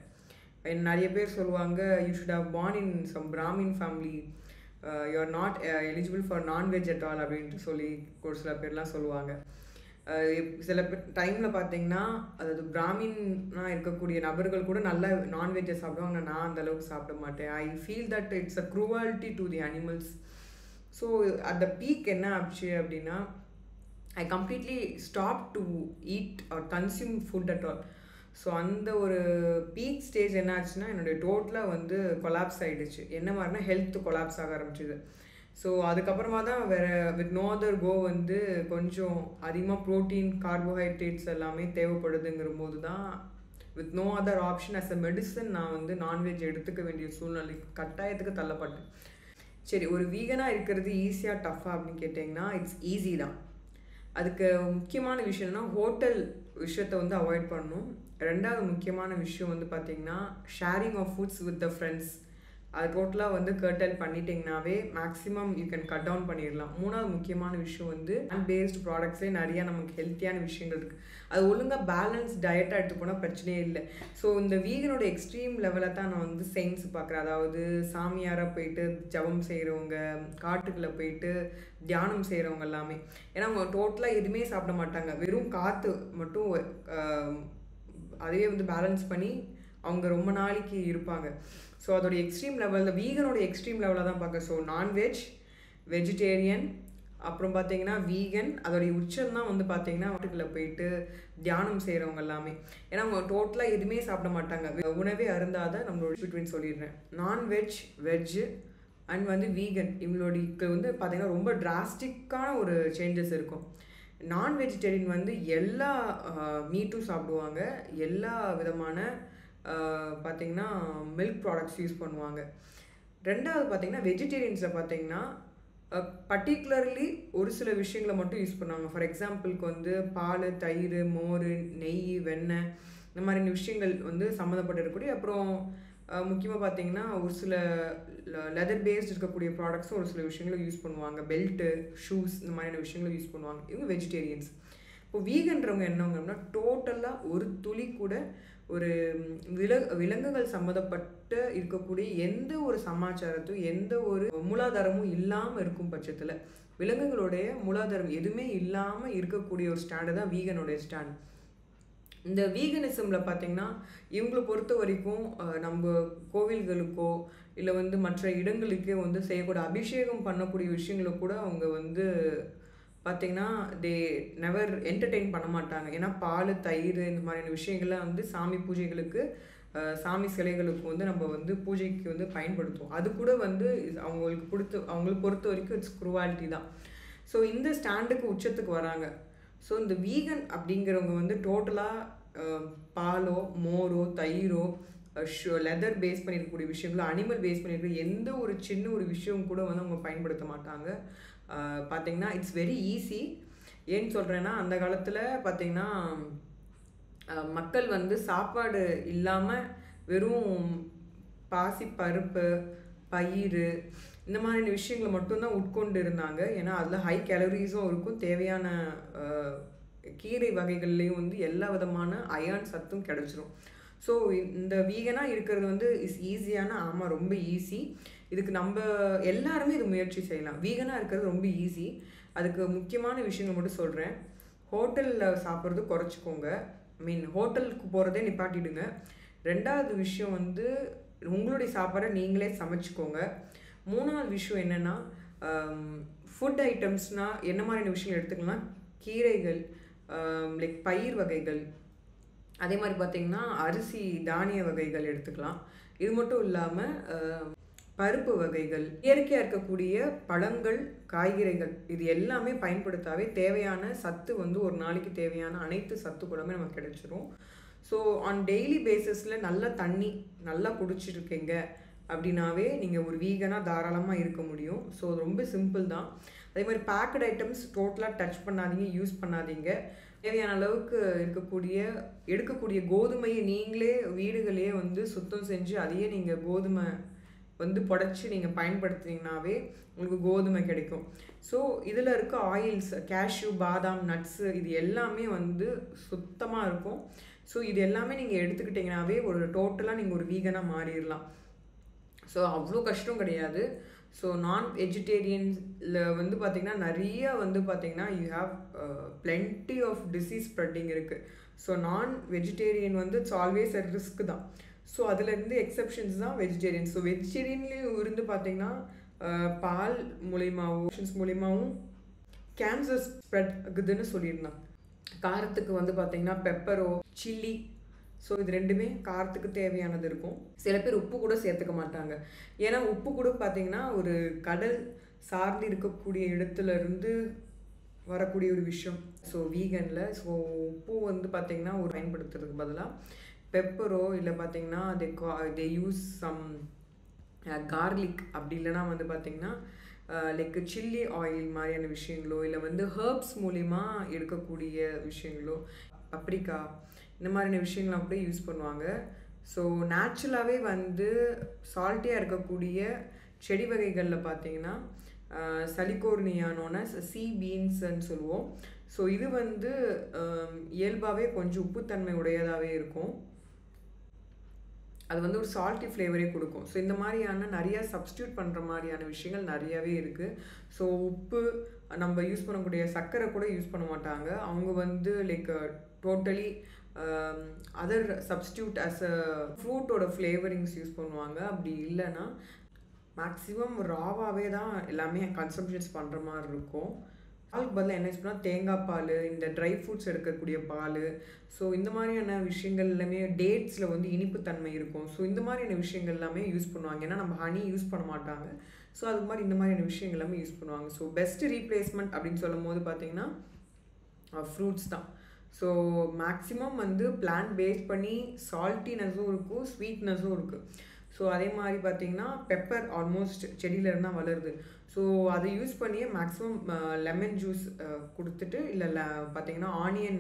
நிறைய பேர் சொல்லுவாங்க you should have born in some brahmin family, you are not eligible for non veg at all அப்படின்ட்டு சொல்லி ஒரு சில பேர்லாம் சொல்லுவாங்க. சில டைமில் பார்த்தீங்கன்னா அதாவது பிராமின்னா இருக்கக்கூடிய நபர்கள் கூட நல்லா நான்வெஜ்ஜை சாப்பிடுவாங்க, நான் அந்தளவுக்கு சாப்பிட மாட்டேன். I feel that it's a cruelty to the animals. So அந்த பீக் என்ன ஆச்சு அப்படின்னா I completely stop to eat R consume food at all. So அந்த ஒரு பீக் ஸ்டேஜ் என்ன ஆச்சுன்னா என்னுடைய டோட்டலாக வந்து கொலாப்ஸ் ஆகிடுச்சு. என்ன மாதிரினா ஹெல்த் கொலாப்ஸ் ஆக ஆரம்பிச்சிது. ஸோ அதுக்கப்புறமா தான் வேறு வித் நோ அதர் கோ வந்து கொஞ்சம் அதிகமாக ப்ரோட்டீன் கார்போஹைட்ரேட்ஸ் எல்லாமே தேவைப்படுதுங்கிற போது தான் with no other option as a medicine நான் வந்து நான்வெஜ் எடுத்துக்க வேண்டிய சூழ்நிலை கட்டாயத்துக்கு தள்ளப்பட்டேன். சரி, ஒரு வீகனாக இருக்கிறது ஈஸியாக டஃப்பாக அப்படின்னு கேட்டிங்கன்னா இட்ஸ் ஈஸி தான். அதுக்கு முக்கியமான விஷயம்னா ஹோட்டல் விஷயத்தை வந்து அவாய்ட் பண்ணணும். ரெண்டாவது முக்கியமான விஷயம் வந்து பார்த்திங்கன்னா sharing of foods with the friends, அது டோட்டலாக வந்து கர்டைல் பண்ணிட்டிங்கனாவே maximum you can cut down பண்ணிடலாம். மூணாவது முக்கியமான விஷயம் வந்து பிளான்ட் பேஸ்டு ப்ராடக்ட்ஸே நிறையா நமக்கு ஹெல்த்தியான விஷயங்கள் இருக்குது. அது ஒழுங்காக பேலன்ஸ் டயட்டாக எடுத்து போனால் பிரச்சனையே இல்லை. ஸோ இந்த வீகனோட எக்ஸ்ட்ரீம் லெவலில் தான் நான் வந்து செயின்ஸ் பார்க்குறேன். அதாவது சாமியாராக போயிட்டு ஜபம் செய்கிறவங்க, காட்டுக்குள்ளே போயிட்டு தியானம் செய்கிறவங்க எல்லாமே. ஏன்னா அவங்க டோட்டலாக எதுவுமே சாப்பிட மாட்டாங்க, வெறும் காற்று மட்டும் அதுவே வந்து பேலன்ஸ் பண்ணி அவங்க ரொம்ப நாளைக்கு இருப்பாங்க. ஸோ அதோடைய எக்ஸ்ட்ரீம் லெவலில் வீகனோட எக்ஸ்ட்ரீம் லெவலில் தான் பார்க்க. ஸோ நான்வெஜ், வெஜிடேரியன், அப்புறம் பார்த்தீங்கன்னா வீகன், அதோடைய உச்சம் தான் வந்து பார்த்தீங்கன்னா வீட்டுக்குள்ளே போயிட்டு தியானம் செய்கிறவங்க எல்லாமே. ஏன்னா அவங்க டோட்டலாக எதுவுமே சாப்பிட மாட்டாங்க, உணவே அருந்தாத நம்மளோட பிட்வீன் சொல்லிடுறேன். நான்வெஜ், வெஜ்ஜு அண்ட் வந்து வீகன் இவங்களோட வந்து பார்த்தீங்கன்னா ரொம்ப டிராஸ்டிக்கான ஒரு சேஞ்சஸ் இருக்கும். நான் வெஜிடேரியன் வந்து எல்லா மீட்டும் சாப்பிடுவாங்க, எல்லா விதமான பார்த்திங்கன்னா மில்க் ப்ராடக்ட்ஸ் யூஸ் பண்ணுவாங்க. ரெண்டாவது பார்த்திங்கன்னா வெஜிடேரியன்ஸில் பார்த்திங்கன்னா பர்டிகுலர்லி ஒரு சில விஷயங்களை மட்டும் யூஸ் பண்ணுவாங்க. ஃபார் எக்ஸாம்பிளுக்கு வந்து பால், தயிர், மோர், நெய், வெண்ணெய் இந்த மாதிரி விஷயங்கள் வந்து சம்மந்தப்பட்டிருக்கக்கூடிய. அப்புறம் முக்கியமாக பார்த்திங்கன்னா ஒரு சில லெதர் பேஸ்ட் இருக்கக்கூடிய ப்ராடக்ட்ஸும் ஒரு சில விஷயங்களை யூஸ் பண்ணுவாங்க. பெல்ட்டு, ஷூஸ் இந்த மாதிரியான விஷயங்களை யூஸ் பண்ணுவாங்க. இவங்க வெஜிடேரியன்ஸ். இப்போ வீகன்றவங்க என்னங்கன்னா டோட்டலாக ஒரு துளி கூட ஒரு விலங்குகள் சம்மந்தப்பட்டு இருக்கக்கூடிய எந்த ஒரு சமாச்சாரத்தையும் எந்த ஒரு மூலாதாரமும் இல்லாமல் இருக்கும் பட்சத்தில், விலங்குகளுடைய மூலாதாரம் எதுவுமே இல்லாமல் இருக்கக்கூடிய ஒரு ஸ்டாண்டு தான் வீகனுடைய ஸ்டாண்ட். இந்த வீகனிசமில் பார்த்திங்கன்னா இவங்களை பொறுத்த வரைக்கும் நம்ம கோவில்களுக்கோ இல்லை வந்து மற்ற இடங்களுக்கே வந்து செய்யக்கூடிய அபிஷேகம் பண்ணக்கூடிய விஷயங்களை கூட அவங்க வந்து பார்த்திங்கன்னா தே நெவர் என்டர்டெயின் பண்ண மாட்டாங்க. ஏன்னா பால், தயிர் இந்த மாதிரியான விஷயங்கள்லாம் வந்து சாமி பூஜைகளுக்கு, சாமி சிலைகளுக்கு வந்து நம்ம வந்து பூஜைக்கு வந்து பயன்படுத்துவோம். அது கூட வந்து அவங்களுக்கு பொறுத்த வரைக்கும் இட்ஸ் க்ரூவாலிட்டி தான். ஸோ இந்த ஸ்டாண்டுக்கு உச்சத்துக்கு வராங்க. ஸோ இந்த வீகன் அப்படிங்கிறவங்க வந்து டோட்டலாக பாலோ, மோரோ, தயிரோ, லெதர் பேஸ் பண்ணியிருக்கக்கூடிய விஷயங்களோ, அனிமல் பேஸ் பண்ணியிருக்க எந்த ஒரு சின்ன ஒரு விஷயம் கூட வந்து அவங்க பயன்படுத்த மாட்டாங்க. பார்த்திங்கன்னா இட்ஸ் வெரி ஈஸி. ஏன்னு சொல்கிறேன்னா அந்த காலத்தில் பார்த்திங்கன்னா மக்கள் வந்து சாப்பாடு இல்லாமல் வெறும் பாசி பருப்பு, பயிர் இந்த மாதிரி விஷயங்களை மட்டும்தான் உட்கொண்டு இருந்தாங்க. ஏன்னா அதில் ஹை கேலரிஸும் இருக்கும், தேவையான கீரை வகைகள்லேயும் வந்து எல்லா விதமான அயர்ன் சத்தும் கிடச்சிரும். ஸோ இந்த வீகனாக இருக்கிறது வந்து இஸ் ஈஸியான, ஆமாம் ரொம்ப ஈஸி. இதுக்கு நம்ம எல்லாருமே இது முயற்சி செய்யலாம். வீகனாக இருக்கிறது ரொம்ப ஈஸி. அதுக்கு முக்கியமான விஷயங்கள் மட்டும் சொல்கிறேன். ஹோட்டலில் சாப்பிட்றது குறைச்சிக்கோங்க. ஹோட்டலுக்கு போகிறதே நிப்பாட்டிடுங்க. ரெண்டாவது விஷயம் வந்து உங்களுடைய சாப்பாடை நீங்களே சமைச்சிக்கோங்க. மூணாவது விஷயம் என்னென்னா ஃபுட் ஐட்டம்ஸ்னால் என்ன மாதிரியான விஷயங்கள் எடுத்துக்கலாம், கீரைகள், லைக் பயிர் வகைகள், அதே மாதிரி பார்த்திங்கன்னா அரிசி தானிய வகைகள் எடுத்துக்கலாம். இது மட்டும் இல்லாமல் பருப்பு வகைகள், இயற்கையாக இருக்கக்கூடிய பழங்கள், காய்கறிகள் இது எல்லாமே பயன்படுத்தாவே தேவையான சத்து வந்து ஒரு நாளைக்கு தேவையான அனைத்து சத்து கூடமே நமக்கு கிடைச்சிரும். ஸோ ஆன் டெய்லி பேசிஸில் நல்ல தண்ணி நல்லா குடிச்சிருக்கீங்க அப்படின்னாவே நீங்கள் ஒரு வீகனாக தாராளமாக இருக்க முடியும். ஸோ ரொம்ப சிம்பிள் தான். அதே மாதிரி பேக்கட் ஐட்டம்ஸ் டோட்டலாக டச் பண்ணாதீங்க, யூஸ் பண்ணாதீங்க. தேவையான அளவுக்கு எடுக்கக்கூடிய கோதுமையை நீங்களே வீடுகளையே வந்து சுத்தம் செஞ்சு அதையே நீங்கள் கோதுமை வந்து புடைச்சி நீங்கள் பயன்படுத்துனீங்கன்னாவே உங்களுக்கு கோதுமை கிடைக்கும். ஸோ இதில் இருக்க ஆயில்ஸ் கேஷ்யூ, பாதாம், நட்ஸு இது எல்லாமே வந்து சுத்தமாக இருக்கும். ஸோ இது எல்லாமே நீங்கள் எடுத்துக்கிட்டிங்கனாவே ஒரு டோட்டலாக நீங்கள் ஒரு வீகனாக மாறிடலாம். ஸோ அவ்வளோ கஷ்டம் கிடையாது. ஸோ நான் வெஜிடேரியன்ஸில் வந்து பார்த்திங்கன்னா நிறைய வந்து பார்த்திங்கன்னா you have plenty of disease spreading இருக்குது. ஸோ நான் வெஜிடேரியன் வந்து இட்ஸ் ஆல்வேஸ் அ ரிஸ்க் தான். ஸோ அதுலேருந்து எக்ஸப்ஷன்ஸ் தான் வெஜிடேரியன். ஸோ வெஜிடேரியன்லேயும் இருந்து பார்த்திங்கன்னா பால் மூலியமாகவும் கேன்சர் ஸ்ப்ரெட் ஆகுதுன்னு சொல்லியிருந்தாங்க. காரத்துக்கு வந்து பார்த்திங்கன்னா பெப்பரோ சில்லி, ஸோ இது ரெண்டுமே காரத்துக்கு தேவையானது இருக்கும். சில பேர் உப்பு கூட சேர்த்துக்க மாட்டாங்க. ஏன்னா உப்பு கூட பார்த்திங்கன்னா ஒரு கடல் சார்ந்து இருக்கக்கூடிய இடத்துல இருந்து வரக்கூடிய ஒரு விஷயம். ஸோ வீகனில் ஸோ உப்பு வந்து பார்த்திங்கன்னா ஒரு பயன்படுத்துறதுக்கு பதிலாக பெப்பரோ இல்லை பார்த்திங்கன்னா தே யூஸ் சம் கார்லிக், அப்படி இல்லைனா வந்து பார்த்திங்கன்னா லைக் சில்லி ஆயில் மாதிரியான விஷயங்களோ இல்லை வந்து ஹர்ப்ஸ் மூலிமா எடுக்கக்கூடிய விஷயங்களோ, பப்ரிக்கா இந்த மாதிரியான விஷயங்கள்லாம் கூட யூஸ் பண்ணுவாங்க. ஸோ நேச்சுரலாகவே வந்து சால்ட்டியாக இருக்கக்கூடிய செடி வகைகளில் பார்த்திங்கன்னா சலிகோர்னியானோன சி பீன்ஸ்ன்னு சொல்லுவோம். ஸோ இது வந்து இயல்பாகவே கொஞ்சம் உப்புத்தன்மை உடையதாகவே இருக்கும். அது வந்து ஒரு சால்ட்டி ஃப்ளேவரே கொடுக்கும். ஸோ இந்த மாதிரியான நிறையா சப்ஸ்டியூட் பண்ணுற மாதிரியான விஷயங்கள் நிறையாவே இருக்குது. ஸோ உப்பு நம்ம யூஸ் பண்ணக்கூடிய சர்க்கரை கூட யூஸ் பண்ண மாட்டாங்க. அவங்க வந்து like totally other substitute as a ஃப்ரூட்டோட ஃப்ளேவரிங்ஸ் யூஸ் பண்ணுவாங்க. அப்படி இல்லைன்னா மேக்ஸிமம் ராவாகவே தான் எல்லாமே கன்சம்ஷன்ஸ் பண்ணுற மாதிரி இருக்கும். பாலுக்கு பதிலாக என்ன யூஸ் பண்ணால் தேங்காய் பால், இந்த ட்ரை ஃப்ரூட்ஸ் எடுக்கக்கூடிய பால், ஸோ இந்த மாதிரியான விஷயங்கள் எல்லாமே டேட்ஸில் வந்து இனிப்புத்தன்மை இருக்கும். ஸோ இந்த மாதிரியான விஷயங்கள் எல்லாமே யூஸ் பண்ணுவாங்க. ஏன்னா நம்ம ஹனி யூஸ் பண்ண மாட்டாங்க. ஸோ அது மாதிரி இந்த மாதிரியான விஷயங்கள் எல்லாமே யூஸ் பண்ணுவாங்க. ஸோ பெஸ்ட்டு ரீப்ளேஸ்மெண்ட் அப்படின்னு சொல்லும் போது பார்த்திங்கன்னா ஃப்ரூட்ஸ் தான். ஸோ மேக்ஸிமம் வந்து பிளான்ட் பேஸ் பண்ணி சால்ட்டினஸும் இருக்கும், ஸ்வீட்னஸும் இருக்குது. ஸோ அதே மாதிரி பார்த்திங்கன்னா பெப்பர் ஆல்மோஸ்ட் செடியிலேருந்து தான் வளருது. ஸோ அதை யூஸ் பண்ணியே மேக்ஸிமம் லெமன் ஜூஸ் கொடுத்துட்டு இல்லை பார்த்திங்கன்னா ஆனியன்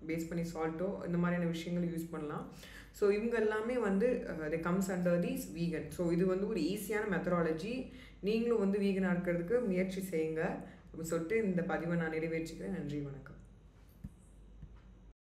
பேஸ் பண்ணி சால்ட்டோ இந்த மாதிரியான விஷயங்கள் யூஸ் பண்ணலாம். ஸோ இவங்க எல்லாமே வந்து they comes under these vegan. So இது வந்து ஒரு ஈஸியான மெத்தடாலஜி. நீங்களும் வந்து வீகனாக இருக்கிறதுக்கு முயற்சி செய்யுங்க அப்படின்னு சொல்லிட்டு இந்த பதிவை நான் நிறைவேற்றிக்கிறேன். நன்றி, வணக்கம்.